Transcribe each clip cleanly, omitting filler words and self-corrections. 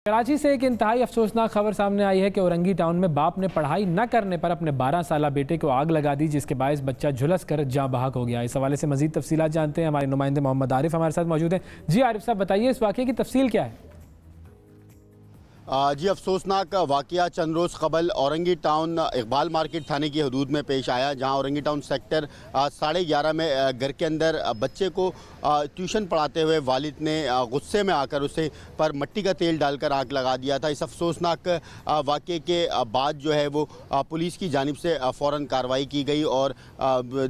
कराची से एक इंतहाई अफसोसनाक खबर सामने आई है कि औरंगी टाउन में बाप ने पढ़ाई न करने पर अपने 12 साला बेटे को आग लगा दी, जिसके बायस बच्चा झुलस कर जाँ बहक हो गया। इस हवाले से मजीद तफसीलात जानते हैं, हमारे नुमाइंदे मोहम्मद आरिफ हमारे साथ मौजूद हैं। जी आरिफ साहब, बताइए इस वाक़े की तफसील क्या है? जी, अफसोसनाक वाक़या चंद रोज़ कबल औरंगी टाउन इकबाल मार्केट थाने की हदूद में पेश आया, जहां औरंगी टाउन सेक्टर 11:30 में घर के अंदर बच्चे को ट्यूशन पढ़ाते हुए वालिद ने गुस्से में आकर उसे पर मिट्टी का तेल डालकर आग लगा दिया था। इस अफसोसनाक वाक़े के बाद जो है वो पुलिस की जानिब से फ़ौरन कार्रवाई की गई और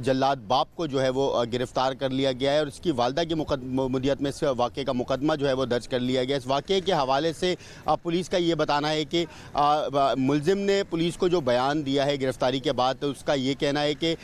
जल्लाद बाप को जो है वो गिरफ़्तार कर लिया गया है और इसकी वालदा की मुद्दत में इस वाक़े का मुकदमा जो है वो दर्ज कर लिया गया। इस वाक़े के हवाले से पुलिस का ये बताना है कि मुलजिम ने पुलिस को जो बयान दिया है गिरफ्तारी के बाद, तो उसका ये कहना है कि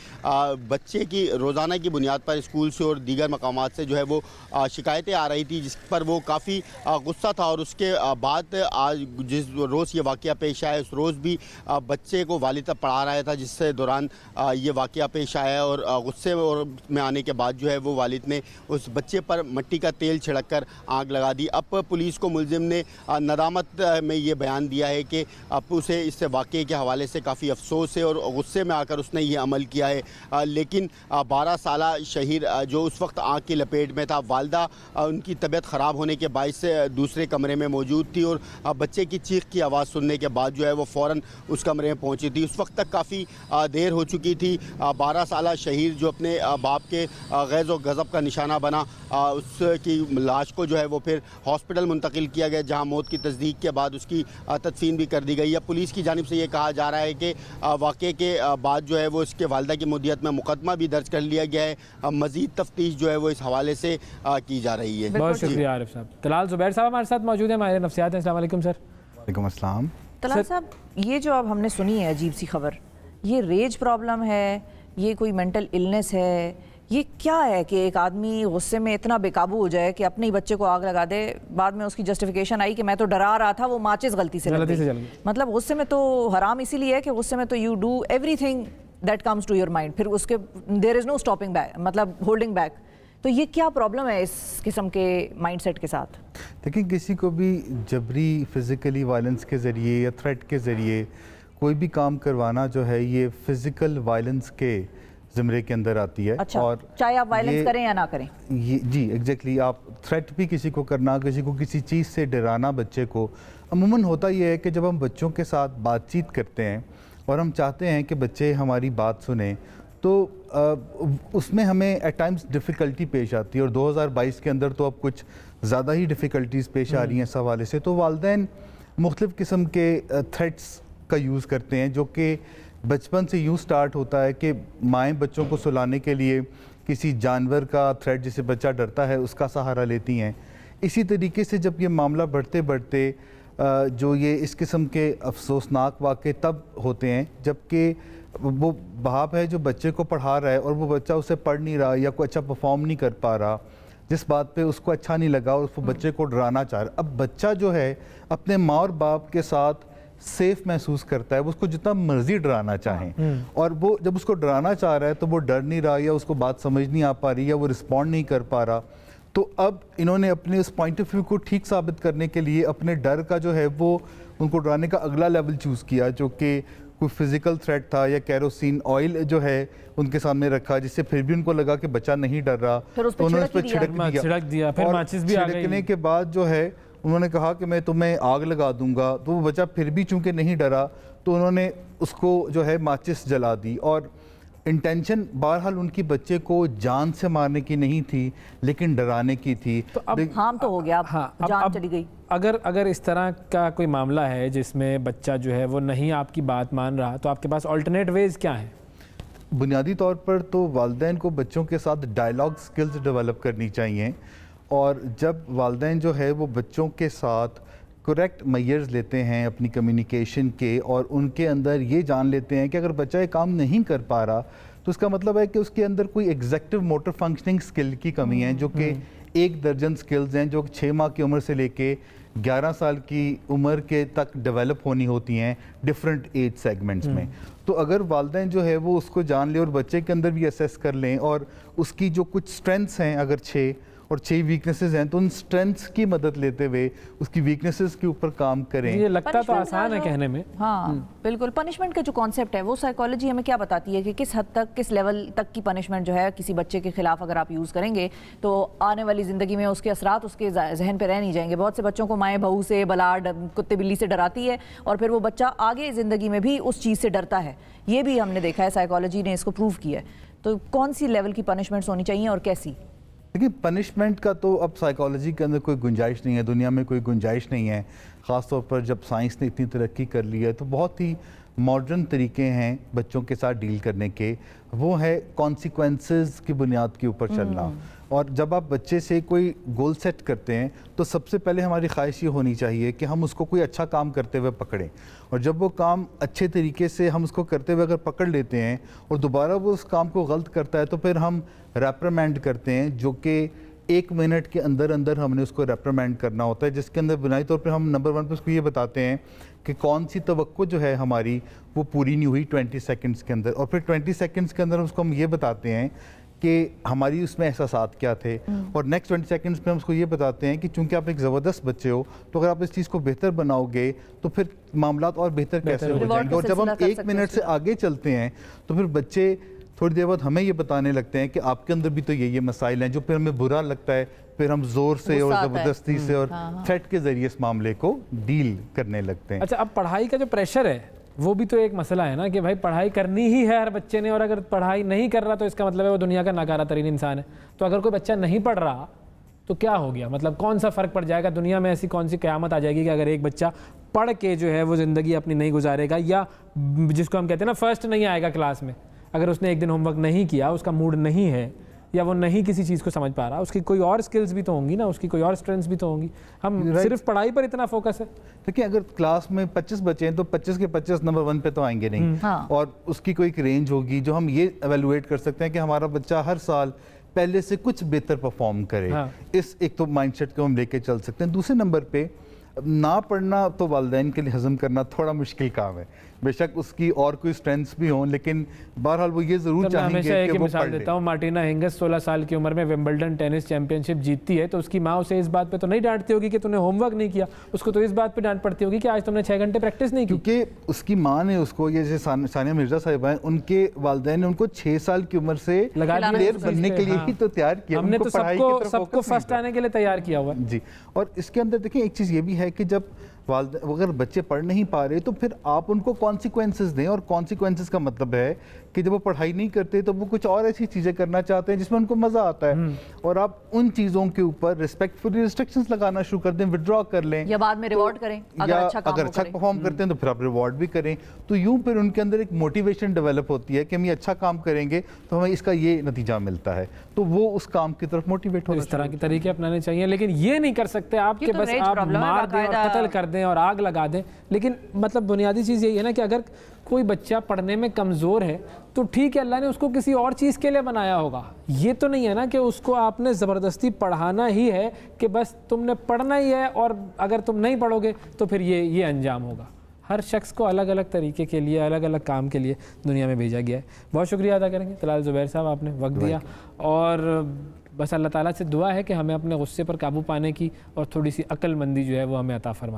बच्चे की रोज़ाना की बुनियाद पर स्कूल से और दीगर मकामात से जो है वो शिकायतें आ रही थी, जिस पर वो काफ़ी गुस्सा था और उसके बाद आज जिस रोज़ ये वाक़या पेश आया उस रोज़ भी बच्चे को वालिद पढ़ा रहा था, जिससे दौरान ये वाक़या पेश आया और गुस्से में आने के बाद जो है वो वालिद ने उस बच्चे पर मिट्टी का तेल छिड़क कर आग लगा दी। अब पुलिस को मुलजिम ने नदामत में ये बयान दिया है कि अब उसे इस वाक़े के हवाले से काफ़ी अफसोस है और गुस्से में आकर उसने ये अमल किया है। लेकिन 12 साला शहीद जो उस वक्त आग की लपेट में था, वालदा उनकी तबीयत ख़राब होने के बायस से दूसरे कमरे में मौजूद थी और बच्चे की चीख की आवाज़ सुनने के बाद जो है वो फ़ौरन उस कमरे में पहुँची थी। उस वक्त तक काफ़ी देर हो चुकी थी। 12 साला शहीद जो अपने बाप के गैज़ व गज़ब का निशाना बना, उसकी लाश को जो है वो फिर हॉस्पिटल मुंतकिल किया गया, जहाँ मौत की तस्दीक के बाद उसकी तदफीन भी कर दी गई है। पुलिस की जानिब से ये कहा जा रहा है कि वाक़े के बाद जो है वो इसके वालदा की मुद्दत में मुकदमा भी दर्ज कर लिया गया है। मज़ीद तफ्तीश जो है वो इस हवाले से की जा रही है। बहुत शुक्रिया आरिफ साहब। तलाल ज़ुबैर साहब हमारे साथ मौजूद है, हमारे नफ्सियात हैं। अस्सलाम वालेकुम सर। वालेकुम अस्सलाम। तलाल साहब, ये जो अब हमने सुनी है अजीब सी खबर, ये रेज प्रॉब्लम है, ये कोई मेंटल इलनेस है, ये क्या है कि एक आदमी गुस्से में इतना बेकाबू हो जाए कि अपने ही बच्चे को आग लगा दे? बाद में उसकी जस्टिफिकेशन आई कि मैं तो डरा रहा था, वो माचिस गलती से लग गई। मतलब गुस्से में तो हराम इसीलिए है कि गुस्से में तो you do everything that comes to your mind, फिर उसके there is no stopping back, मतलब होल्डिंग बैक। तो ये क्या प्रॉब्लम है इस किस्म के माइंडसेट के साथ? देखिए, किसी को भी जबरी फिज़िकली वायलेंस के ज़रिए या थ्रेट के ज़रिए कोई भी काम करवाना जो है ये फ़िज़िकल वायलेंस के ज़िम्रे के अंदर आती है। अच्छा, और चाहे आप वायलेंस करें या ना करें। ये जी एग्जैक्टली, आप थ्रेट भी किसी को करना, किसी को किसी चीज़ से डराना बच्चे को, अमूमन होता ये है कि जब हम बच्चों के साथ बातचीत करते हैं और हम चाहते हैं कि बच्चे हमारी बात सुने, तो उसमें हमें एट टाइम्स डिफ़िकल्टी पेश आती है और 2022 के अंदर तो अब कुछ ज़्यादा ही डिफ़िकल्टीज़ पेश आ रही हैं इस हवाले से। तो वालिदैन मुख्तलिफ़ किस्म के थ्रेट्स का यूज़ करते हैं, जो कि बचपन से यूँ स्टार्ट होता है कि माएँ बच्चों को सुलाने के लिए किसी जानवर का थ्रेट, जिसे बच्चा डरता है, उसका सहारा लेती हैं। इसी तरीके से जब ये मामला बढ़ते बढ़ते जो ये इस किस्म के अफसोसनाक वाक़े तब होते हैं जबकि वो बाप है जो बच्चे को पढ़ा रहा है और वो बच्चा उसे पढ़ नहीं रहा या कोई अच्छा परफॉर्म नहीं कर पा रहा, जिस बात पे उसको अच्छा नहीं लगा और उसको बच्चे को डराना चाह रहा है। अब बच्चा जो है अपने माँ और बाप के साथ सेफ महसूस करता है, वो उसको जितना मर्जी डराना चाहें, और वो जब उसको डराना चाह रहा है तो वो डर नहीं रहा या उसको बात समझ नहीं आ पा रही या वो रिस्पॉन्ड नहीं कर पा रहा। तो अब इन्होंने अपने उस पॉइंट ऑफ व्यू को ठीक साबित करने के लिए अपने डर का जो है वो उनको डराने का अगला लेवल चूज़ किया, जो कि कोई फिज़िकल थ्रेट था या कैरोसिन ऑयल जो है उनके सामने रखा, जिससे फिर भी उनको लगा कि बच्चा नहीं डर रहा, तो उन्होंने उस पर छिड़क दिया। फिर माचिस भी आ गई। छिड़कने के बाद जो है उन्होंने कहा कि मैं तुम्हें आग लगा दूंगा, तो वो बच्चा फिर भी चूंकि नहीं डरा तो उन्होंने उसको जो है माचिस जला दी। और इंटेंशन बहरहाल उनकी बच्चे को जान से मारने की नहीं थी लेकिन डराने की थी। तो अब हार्म तो हो गया, जान चली गई। अगर इस तरह का कोई मामला है जिसमें बच्चा जो है वो नहीं आपकी बात मान रहा, तो आपके पास अल्टरनेट वेज क्या है? बुनियादी तौर पर तो वालिदैन को बच्चों के साथ डायलॉग स्किल्स डेवलप करनी चाहिए, और जब वालिदैन जो है वो बच्चों के साथ करेक्ट मेजर्स लेते हैं अपनी कम्युनिकेशन के और उनके अंदर ये जान लेते हैं कि अगर बच्चा ये काम नहीं कर पा रहा तो उसका मतलब है कि उसके अंदर कोई एग्जेक्टिव मोटर फंक्शनिंग स्किल की कमी है, जो कि 1 दर्जन स्किल्स हैं जो 6 माह की उम्र से लेके 11 साल की उम्र के तक डेवलप होनी होती हैं डिफरेंट एज सेगमेंट्स में। तो अगर वालिदैन जो है वो उसको जान ले और बच्चे के अंदर भी असेस कर लें और उसकी जो कुछ स्ट्रेंथ्स हैं अगर 6 और 6 वीकनेसेस हैं, तो उन स्ट्रेंथ्स की मदद लेते हुए उसकी वीकनेसेस के ऊपर काम करें। ये लगता तो आसान है कहने में। हाँ बिल्कुल, पनिशमेंट का जो कॉन्सेप्ट है वो साइकोलॉजी हमें क्या बताती है कि किस हद तक, किस लेवल तक की पनिशमेंट जो है किसी बच्चे के खिलाफ अगर आप यूज़ करेंगे तो आने वाली ज़िंदगी में उसके असरात उसके जहन पे रह नहीं जाएंगे। बहुत से बच्चों को माएँ बहू से, बलाड, कुत्ते बिल्ली से डराती है और फिर वो बच्चा आगे ज़िंदगी में भी उस चीज़ से डरता है। ये भी हमने देखा है, साइकोलॉजी ने इसको प्रूव किया है। तो कौन सी लेवल की पनिशमेंट्स होनी चाहिए और कैसी? देखिए, पनिशमेंट का तो अब साइकोलॉजी के अंदर कोई गुंजाइश नहीं है, दुनिया में कोई गुंजाइश नहीं है। ख़ासतौर पर जब साइंस ने इतनी तरक्की कर ली है तो बहुत ही मॉडर्न तरीके हैं बच्चों के साथ डील करने के। वो है कॉन्सिक्वेंसेस की बुनियाद के ऊपर चलना। और जब आप बच्चे से कोई गोल सेट करते हैं तो सबसे पहले हमारी ख्वाहिश ये होनी चाहिए कि हम उसको कोई अच्छा काम करते हुए पकड़ें, और जब वो काम अच्छे तरीके से हम उसको करते हुए अगर पकड़ लेते हैं और दोबारा वो उस काम को गलत करता है तो फिर हम रेप्रिमेंड करते हैं, जो कि 1 मिनट के अंदर अंदर हमने उसको रेप्रिमेंड करना होता है, जिसके अंदर बुनियादी तौर पे हम नंबर 1 पे उसको ये बताते हैं कि कौन सी तवक्को जो है हमारी वो पूरी नहीं हुई 20 सेकंड्स के अंदर, और फिर 20 सेकंड्स के अंदर उसको हम ये बताते हैं कि हमारी उसमें एहसासात क्या थे, और नेक्स्ट 20 सेकंड्स में हम उसको ये बताते हैं कि चूंकि आप एक ज़बरदस्त बच्चे हो तो अगर आप इस चीज़ को बेहतर बनाओगे तो फिर मामला और बेहतर कैसे हो जाएंगे। और जब हम 1 मिनट से आगे चलते हैं तो फिर बच्चे थोड़ी देर बाद हमें ये बताने लगते हैं कि आपके अंदर भी तो ये मसाइल हैं, जो फिर हमें बुरा लगता है, फिर हम जोर से और ज़बरदस्ती से और थ्रेट के ज़रिए इस मामले को डील करने लगते हैं। अच्छा, अब पढ़ाई का जो प्रेशर है वो भी तो एक मसला है ना कि भाई पढ़ाई करनी ही है हर बच्चे ने, और अगर पढ़ाई नहीं कर रहा तो इसका मतलब है वो दुनिया का नाकारा तरीन इंसान है। तो अगर कोई बच्चा नहीं पढ़ रहा तो क्या हो गया, मतलब कौन सा फ़र्क पड़ जाएगा दुनिया में? ऐसी कौन सी क़यामत आ जाएगी कि अगर एक बच्चा पढ़ के जो है वो ज़िंदगी अपनी नहीं गुजारेगा, या जिसको हम कहते हैं ना फर्स्ट नहीं आएगा क्लास में, अगर उसने एक दिन होमवर्क नहीं किया, उसका मूड नहीं है, या वो नहीं किसी चीज़ को समझ पा रहा, उसकी कोई और स्किल्स भी तो होंगी ना, उसकी कोई और स्ट्रेंथ्स भी तो होंगी। हम सिर्फ पढ़ाई पर इतना फोकस है। देखिए, अगर क्लास में 25 बच्चे हैं तो 25 के 25 नंबर 1 पे तो आएंगे नहीं। और उसकी कोई एक रेंज होगी जो हम ये एवेलुएट कर सकते हैं कि हमारा बच्चा हर साल पहले से कुछ बेहतर परफॉर्म करे। इस एक तो माइंडसेट को हम लेके चल सकते हैं। दूसरे नंबर पे ना पढ़ना तो वालिदैन के लिए हजम करना थोड़ा मुश्किल काम है, बेशक उसकी और कोई स्ट्रेंथ्स भी हों, लेकिन बहरहाल वो ये जरूर चाहेंगे कि वो मिसाल देता हूँ, मार्टिना हिंगिस 16 साल की उम्र में विंबलडन टेनिस चैंपियनशिप जीतती है तो उसकी माँ उसे इस बात पे तो नहीं डांटती होगी कि तूने होमवर्क नहीं किया, उसको तो इस बात पे डांट पड़ती होगी कि आज तुमने 6 घंटे प्रैक्टिस नहीं की। क्योंकि उसकी माँ ने उसको, ये जैसे सानिया मिर्जा साहिबा हैं, उनके वालिदैन ने उनको 6 साल की उम्र से प्लेयर बनने के लिए ही तो तैयार किया। हमने तो सबको फर्स्ट आने के लिए तैयार किया हुआ जी। और इसके अंदर देखिए एक चीज़ ये भी है कि जब अगर बच्चे पढ़ नहीं पा रहे तो फिर आप उनको कॉन्सिक्वेंसेस दें, और कॉन्सिक्वेंसेस का मतलब है कि जब वो पढ़ाई नहीं करते तो वो कुछ और ऐसी चीज़ें करना चाहते हैं जिसमें उनको मज़ा आता है, और आप उन चीज़ों के ऊपर रिस्पेक्टफुली रिस्ट्रिक्शंस लगाना शुरू कर दें, विड्रॉ कर लें, या बाद में रिवॉर्ड करें अगर अच्छा परफॉर्म करते हैं तो फिर आप रिवॉर्ड भी करें। तो यूँ फिर उनके अंदर एक मोटिवेशन डेवलप होती है कि हम ये अच्छा काम करेंगे तो हमें इसका ये नतीजा मिलता है, तो वो उस काम की तरफ मोटिवेट हो। इस तरह के तरीके अपनाने चाहिए, लेकिन ये नहीं कर सकते आपके बस आप मार दें और कत्ल कर दें और आग लगा दें। लेकिन मतलब बुनियादी चीज़ यही है ना कि अगर कोई बच्चा पढ़ने में कमज़ोर है तो ठीक है, अल्लाह ने उसको किसी और चीज़ के लिए बनाया होगा। ये तो नहीं है ना कि उसको आपने ज़बरदस्ती पढ़ाना ही है कि बस तुमने पढ़ना ही है और अगर तुम नहीं पढ़ोगे तो फिर ये अंजाम होगा। हर शख्स को अलग अलग तरीके के लिए, अलग अलग काम के लिए दुनिया में भेजा गया है। बहुत शुक्रिया अदा करेंगे तलाल ज़ुबैर साहब, आपने वक्त दिया, और बस अल्लाह ताला से दुआ है कि हमें अपने गुस्से पर काबू पाने की और थोड़ी सी अक्लमंदी जो है वो हमें अता फरमाए।